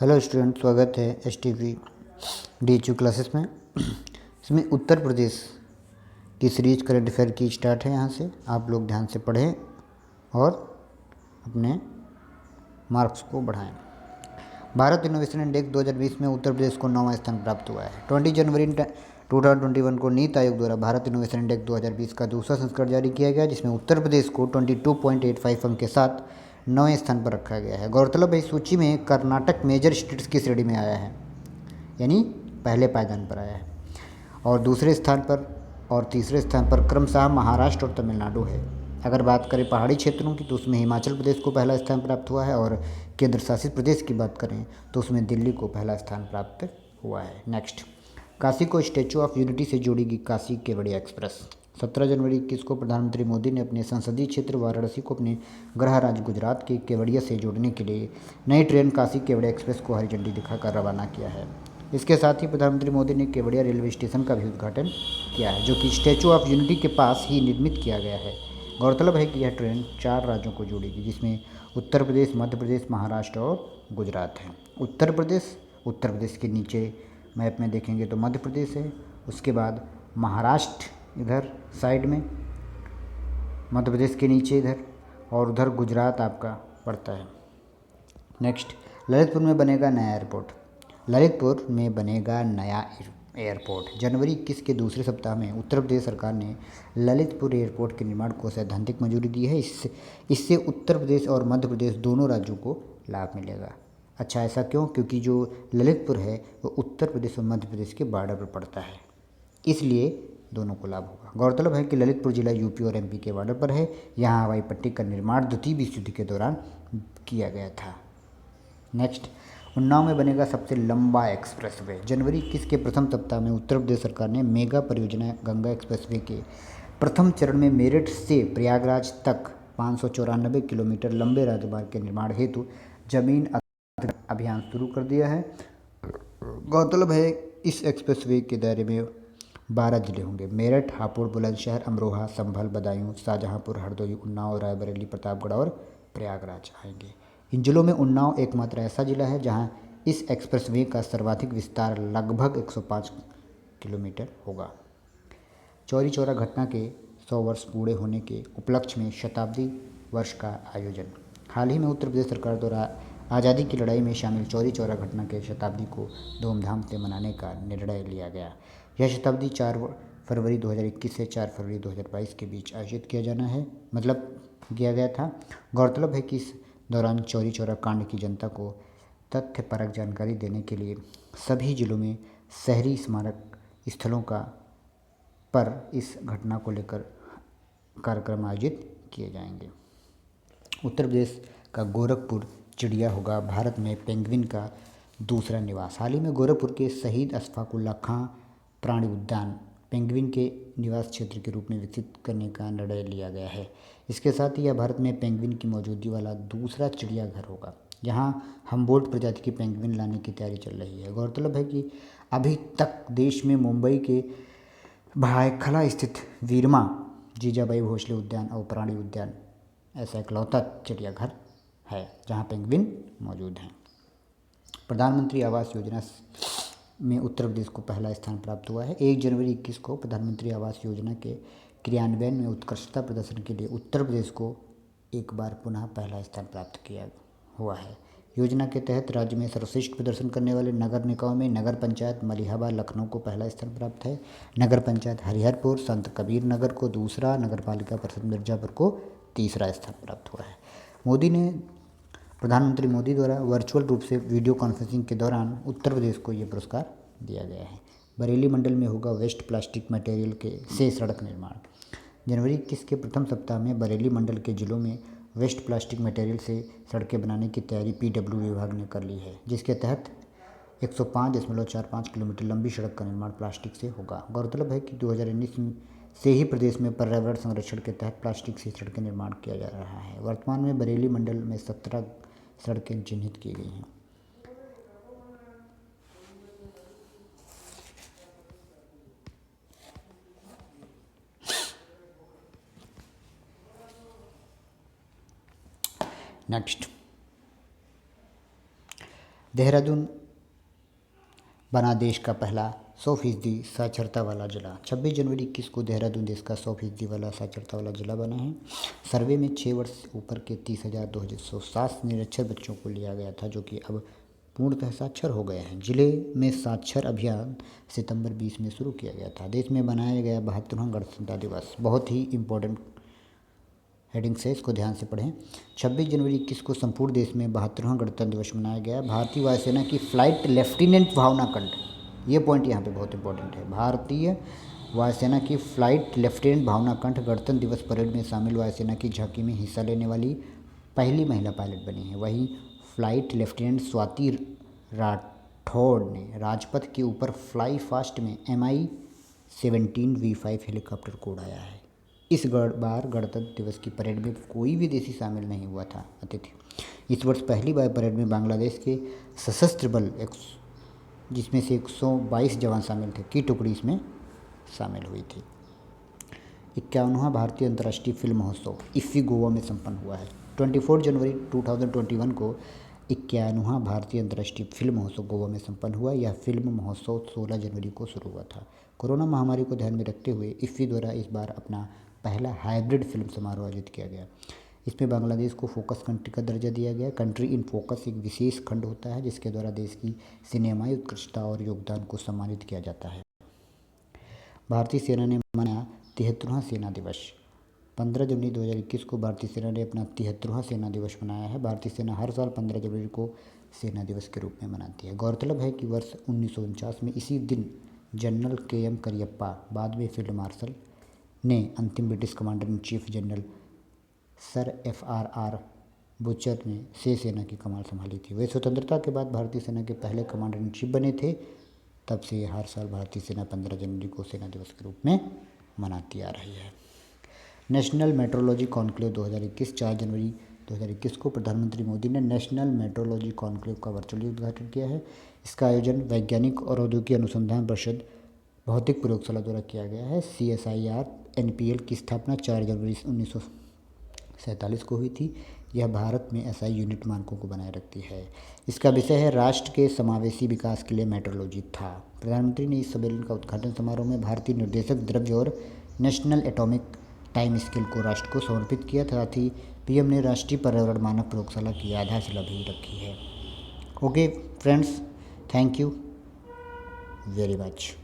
Hello student, स्वागत है S T V D H U classes में। इसमें उत्तर प्रदेश की सीरीज करंट अफेयर की स्टार्ट है। यहाँ से आप लोग ध्यान से पढ़ें और अपने मार्क्स को बढ़ाएं। भारत इनोवेशन इंडेक्स 2020 में उत्तर प्रदेश को 9वां स्थान प्राप्त हुआ है। 20 जनवरी 2021 को नीति आयोग द्वारा भारत इनोवेशन इंडेक्स 2020 का दूसरा संस्करण जारी किया गया, जिसमें उत्तर प्रदेश को 22.85 अंक के साथ 9वें स्थान पर रखा गया है। गौरतलब है इस सूची में कर्नाटक मेजर स्टेट्स की श्रेणी में आया है, यानी पहले पायदान पर आया है, और दूसरे स्थान पर और तीसरे स्थान पर क्रमशः महाराष्ट्र और तमिलनाडु है। अगर बात करें पहाड़ी क्षेत्रों की तो उसमें हिमाचल प्रदेश को पहला स्थान प्राप्त हुआ है, और केंद्र शासित प्रदेश की बात करें तो उसमें दिल्ली को पहला स्थान प्राप्त हुआ है। नेक्स्ट, काशी को स्टैचू ऑफ यूनिटी से जोड़ेगी काशी केवड़िया एक्सप्रेस। 17 जनवरी 21 को प्रधानमंत्री मोदी ने अपने संसदीय क्षेत्र वाराणसी को अपने गृह राज्य गुजरात के केवड़िया से जोड़ने के लिए नई ट्रेन काशी केवड़िया एक्सप्रेस को हरी झंडी दिखाकर रवाना किया है। इसके साथ ही प्रधानमंत्री मोदी ने केवड़िया रेलवे स्टेशन का भी उद्घाटन किया है, जो कि स्टैचू ऑफ यूनिटी के पास ही निर्मित किया गया है। गौरतलब है कि यह ट्रेन 4 राज्यों को जोड़ेगी, जिसमें उत्तर प्रदेश, मध्य प्रदेश, महाराष्ट्र और गुजरात है। उत्तर प्रदेश के नीचे मैप में देखेंगे तो मध्य प्रदेश है, उसके बाद महाराष्ट्र इधर साइड में, मध्य प्रदेश के नीचे इधर, और उधर गुजरात आपका पड़ता है। नेक्स्ट, ललितपुर में बनेगा नया एयरपोर्ट। ललितपुर में बनेगा नया एयरपोर्ट। जनवरी 21 के दूसरे सप्ताह में उत्तर प्रदेश सरकार ने ललितपुर एयरपोर्ट के निर्माण को सैद्धांतिक मंजूरी दी है। इससे उत्तर प्रदेश और मध्य प्रदेश दोनों राज्यों को लाभ मिलेगा। अच्छा, ऐसा क्यों? क्योंकि जो ललितपुर है वो उत्तर प्रदेश और मध्य प्रदेश के बॉर्डर पर पड़ता है, इसलिए दोनों को लाभ होगा। गौरतलब है कि ललितपुर जिला यूपी और एमपी के बॉर्डर पर है। यहाँ हवाई पट्टी का निर्माण द्वितीय विश्व युद्ध के दौरान किया गया था। नेक्स्ट, उन्नाव में बनेगा सबसे लंबा एक्सप्रेसवे। जनवरी 21 के प्रथम सप्ताह में उत्तर प्रदेश सरकार ने मेगा परियोजना गंगा एक्सप्रेसवे के प्रथम चरण में मेरठ से प्रयागराज तक 594 किलोमीटर लंबे राजमार्ग के निर्माण हेतु जमीन अभियान शुरू कर दिया है। गौरतलब है इस एक्सप्रेसवे के दायरे में 12 जिले होंगे। मेरठ, हापुड़, बुलंदशहर, अमरोहा, संभल, बदायूं, शाहजहांपुर, हरदोई, उन्नाव, रायबरेली, प्रतापगढ़ और प्रयागराज आएंगे। इन जिलों में उन्नाव एकमात्र ऐसा जिला है जहां इस एक्सप्रेसवे का सर्वाधिक विस्तार लगभग 105 किलोमीटर होगा। चौरी चौरा घटना के 100 वर्ष पूरे होने के उपलक्ष्य में शताब्दी वर्ष का आयोजन। हाल ही में उत्तर प्रदेश सरकार द्वारा आज़ादी की लड़ाई में शामिल चौरी चौरा घटना के शताब्दी को धूमधाम से मनाने का निर्णय लिया गया। यह शताब्दी 4 फरवरी 2021 से 4 फरवरी 2022 के बीच आयोजित किया गया था। गौरतलब है कि इस दौरान चौरी चौरा कांड की जनता को तथ्यपरक जानकारी देने के लिए सभी जिलों में शहरी स्मारक स्थलों पर इस घटना को लेकर कार्यक्रम आयोजित किए जाएंगे। उत्तर प्रदेश का गोरखपुर चिड़िया होगा भारत में पेंगुइन का दूसरा निवास। हाल ही में गोरखपुर के शहीद अशफाक उल्लाह खां प्राणी उद्यान पेंगुइन के निवास क्षेत्र के रूप में विकसित करने का निर्णय लिया गया है। इसके साथ ही यह भारत में पेंगुइन की मौजूदगी वाला दूसरा चिड़ियाघर होगा। यहाँ हम्बोल्ट प्रजाति की पेंगुइन लाने की तैयारी चल रही है। गौरतलब है कि अभी तक देश में मुंबई के भायखला स्थित वीरमा जीजाबाई भोसले उद्यान और प्राणी उद्यान ऐसा इकलौता चिड़ियाघर है जहाँ पेंगुइन मौजूद हैं। प्रधानमंत्री आवास योजना में उत्तर प्रदेश को पहला स्थान प्राप्त हुआ है। 1 जनवरी 21 को प्रधानमंत्री आवास योजना के क्रियान्वयन में उत्कृष्टता प्रदर्शन के लिए उत्तर प्रदेश को एक बार पुनः पहला स्थान प्राप्त किया हुआ है। योजना के तहत राज्य में सर्वश्रेष्ठ प्रदर्शन करने वाले नगर निकायों में नगर पंचायत मलिहाबाद लखनऊ को पहला स्थान प्राप्त है, नगर पंचायत हरिहरपुर संत कबीर नगर को दूसरा, नगर पालिका परिषद मिर्जापुर को तीसरा स्थान प्राप्त हुआ है। प्रधानमंत्री मोदी द्वारा वर्चुअल रूप से वीडियो कॉन्फ्रेंसिंग के दौरान उत्तर प्रदेश को ये पुरस्कार दिया गया है। बरेली मंडल में होगा वेस्ट प्लास्टिक मटेरियल से सड़क निर्माण। जनवरी 21 के प्रथम सप्ताह में बरेली मंडल के जिलों में वेस्ट प्लास्टिक मटेरियल से सड़कें बनाने की तैयारी पीडब्ल्यू विभाग ने कर ली है, जिसके तहत 105.45 किलोमीटर लंबी सड़क का निर्माण प्लास्टिक से होगा। गौरतलब है कि 2019 से ही प्रदेश में पर्यावरण संरक्षण के तहत प्लास्टिक से सड़क निर्माण किया जा रहा है। वर्तमान में बरेली मंडल में 17 सड़कें चिन्हित की गई हैं। नेक्स्ट, देहरादून बना देश का पहला 100% साक्षरता वाला जिला। 26 जनवरी 21 को देहरादून देश का 100% वाला साक्षरता वाला जिला बना है। सर्वे में 6 वर्ष से ऊपर के 30,207 निरक्षर बच्चों को लिया गया था, जो कि अब पूर्णतः साक्षर हो गए हैं। जिले में साक्षर अभियान सितंबर 20 में शुरू किया गया था। देश में बनाया गया 72वां गणतंत्र दिवस। बहुत ही इम्पोर्टेंट हेडिंग से इसको ध्यान से पढ़ें। 26 जनवरी 21 को संपूर्ण देश में 72वां गणतंत्र दिवस मनाया गया। भारतीय वायुसेना की फ्लाइट लेफ्टिनेंट भावना कंठ, ये पॉइंट यहाँ पे बहुत इंपॉर्टेंट है। भारतीय वायुसेना की फ्लाइट लेफ्टिनेंट भावना कंठ गणतंत्र दिवस परेड में शामिल वायुसेना की झांकी में हिस्सा लेने वाली पहली महिला पायलट बनी है। वहीं फ्लाइट लेफ्टिनेंट स्वाति राठौड़ ने राजपथ के ऊपर फ्लाई फास्ट में Mi-17 V5 हेलीकॉप्टर को उड़ाया है। इस बार गणतंत्र दिवस की परेड में कोई विदेशी शामिल नहीं हुआ था अतिथि। इस वर्ष पहली बार परेड में बांग्लादेश के सशस्त्र बल जिसमें से 122 जवान शामिल थे की टुकड़ी इसमें शामिल हुई थी। 51वां भारतीय अंतर्राष्ट्रीय फिल्म महोत्सव इफ्फी गोवा में संपन्न हुआ है। 24 जनवरी 2021 को 51वां भारतीय अंतर्राष्ट्रीय फिल्म महोत्सव गोवा में संपन्न हुआ। यह फिल्म महोत्सव 16 जनवरी को शुरू हुआ था। कोरोना महामारी को ध्यान में रखते हुए इफ्फी द्वारा इस बार अपना पहला हाइब्रिड फिल्म समारोह आयोजित किया गया। इसमें बांग्लादेश को फोकस कंट्री का दर्जा दिया गया। कंट्री इन फोकस एक विशेष खंड होता है जिसके द्वारा देश की सिनेमाई उत्कृष्टता और योगदान को सम्मानित किया जाता है। भारतीय सेना ने मनाया 73वां सेना दिवस। 15 जनवरी 2021 को भारतीय सेना ने अपना 73वां सेना दिवस मनाया है। भारतीय सेना हर साल 15 जनवरी को सेना दिवस के रूप में मनाती है। गौरतलब है कि वर्ष 1949 में इसी दिन जनरल KM करियप्पा, बाद में फील्ड मार्शल, ने अंतिम British commander in chief general sir FRR butcher ने से सेना की कमान संभाली थी। वे स्वतंत्रता के बाद भारतीय सेना के पहले कमांडर इन चीफ बने थे। तब से ये हर साल भारतीय सेना 15 जनवरी को सेना दिवस के रूप में मनाती आ रही है। नेशनल मेट्रोलॉजी कॉन्क्लेव 2021 4 जनवरी 2021 को प्रधानमंत्री मोदी ने नेशनल मेट्रोलॉजी कॉन्क्लेव का वर्चुअली उद्घाटन किया है। इसका आयोजन वैज्ञानिक और औद्योगिक अनुसंधान परिषद भौतिक प्रयोगशाला द्वारा किया गया है। CSIR NPL की स्थापना 4 जनवरी 1947 को हुई थी। यह भारत में SI यूनिट मानकों को बनाए रखती है। इसका विषय है राष्ट्र के समावेशी विकास के लिए मेट्रोलॉजी था। प्रधानमंत्री ने इस सम्मेलन का उद्घाटन समारोह में भारतीय निर्देशक द्रव्य और नेशनल एटॉमिक टाइम स्केल को राष्ट्र को समर्पित किया। साथ ही PM ने राष्ट्रीय पर्यावरण मानक प्रयोगशाला की आधारशिला भी रखी है। Okay friends, thank you very much.